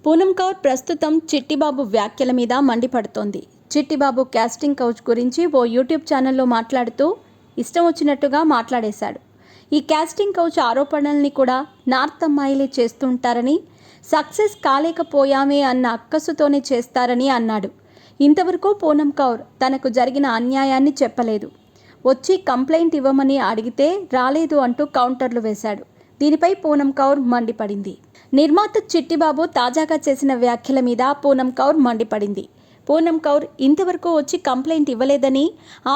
పూనం కౌర్ ప్రస్తుతం చిట్టిబాబు వ్యాఖ్యల మీద మండిపడుతోంది. చిట్టిబాబు కాస్టింగ్ కౌచ్ గురించి ఓ యూట్యూబ్ ఛానల్లో మాట్లాడుతూ ఇష్టం వచ్చినట్టుగా మాట్లాడేశాడు. ఈ కాస్టింగ్ కౌచ్ ఆరోపణల్ని కూడా నార్త్ అమ్మాయిలే చేస్తుంటారని, సక్సెస్ కాలేకపోయామే అన్న అక్కసుతోనే చేస్తారని అన్నాడు. ఇంతవరకు పూనం కౌర్ తనకు జరిగిన అన్యాయాన్ని చెప్పలేదు. వచ్చి కంప్లైంట్ ఇవ్వమని అడిగితే రాలేదు అంటూ కౌంటర్లు వేశాడు. దీనిపై పూనం కౌర్ మండిపడింది. నిర్మాత చిట్టిబాబు తాజాగా చేసిన వ్యాఖ్యల మీద పూనం కౌర్ మండిపడింది. పూనం కౌర్ ఇంతవరకు వచ్చి కంప్లైంట్ ఇవ్వలేదని,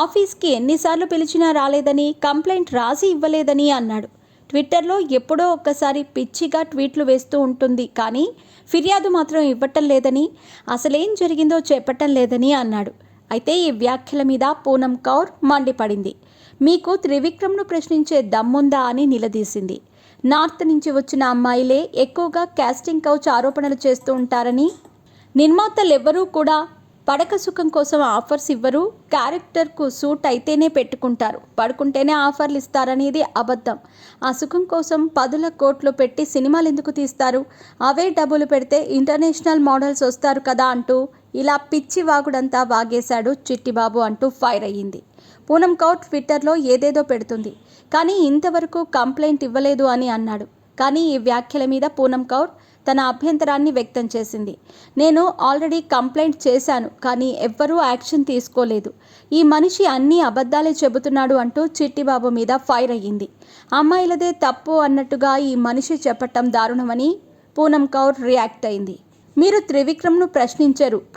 ఆఫీస్కి ఎన్నిసార్లు పిలిచినా రాలేదని, కంప్లైంట్ రాసి ఇవ్వలేదని అన్నాడు. ట్విట్టర్లో ఎప్పుడో ఒక్కసారి పిచ్చిగా ట్వీట్లు వేస్తూ ఉంటుంది, కానీ ఫిర్యాదు మాత్రం ఇవ్వటం లేదని, అసలేం జరిగిందో చెప్పటం లేదని అన్నాడు. అయితే ఈ వ్యాఖ్యల మీద పూనం కౌర్ మండిపడింది. మీకు త్రివిక్రమ్ను ప్రశ్నించే దమ్ముందా అని నిలదీసింది. నార్త్ నుంచి వచ్చిన అమ్మాయిలే ఎక్కువగా కాస్టింగ్ కౌచ్ ఆరోపణలు చేస్తూ ఉంటారని, నిర్మాతలెవ్వరూ కూడా పడక సుఖం కోసం ఆఫర్స్ ఇవ్వరు, క్యారెక్టర్కు సూట్ అయితేనే పెట్టుకుంటారు, పడుకుంటేనే ఆఫర్లు ఇస్తారనేది అబద్ధం. ఆ సుఖం కోసం పదుల కోట్లు పెట్టి సినిమాలు ఎందుకు తీస్తారు, అవే డబ్బులు పెడితే ఇంటర్నేషనల్ మోడల్స్ వస్తారు కదా అంటూ ఇలా పిచ్చి వాగుడంతా వాగేశాడు చిట్టిబాబు అంటూ ఫైర్ అయ్యింది. పూనం కౌర్ ట్విట్టర్లో ఏదేదో పెడుతుంది, కానీ ఇంతవరకు కంప్లైంట్ ఇవ్వలేదు అని అన్నాడు. కానీ ఈ వ్యాఖ్యల మీద పూనం కౌర్ తన అభ్యంతరాన్ని వ్యక్తం చేసింది. నేను ఆల్రెడీ కంప్లైంట్ చేశాను, కానీ ఎవ్వరూ యాక్షన్ తీసుకోలేదు. ఈ మనిషి అన్ని అబద్ధాలే చెబుతున్నాడు అంటూ చిట్టిబాబు మీద ఫైర్ అయ్యింది. అమ్మాయిలదే తప్పు అన్నట్టుగా ఈ మనిషి చెప్పటం దారుణమని పూనం కౌర్ రియాక్ట్ అయింది. మీరు త్రివిక్రమ్ను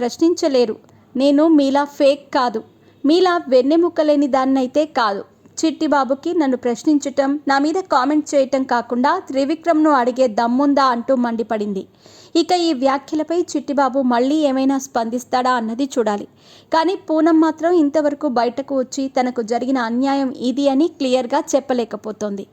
ప్రశ్నించలేరు. నేను మీలా ఫేక్ కాదు, మీలా వెన్నెముక్కలేని దాన్నైతే కాదు. చిట్టిబాబుకి నన్ను ప్రశ్నించటం, నా మీద కామెంట్ చేయటం కాకుండా త్రివిక్రమ్ను అడిగే దమ్ముందా అంటూ మండిపడింది. ఇక ఈ వ్యాఖ్యలపై చిట్టిబాబు మళ్ళీ ఏమైనా స్పందిస్తాడా అన్నది చూడాలి. కానీ పూనం మాత్రం ఇంతవరకు బయటకు వచ్చి తనకు జరిగిన అన్యాయం ఇది అని క్లియర్గా చెప్పలేకపోతోంది.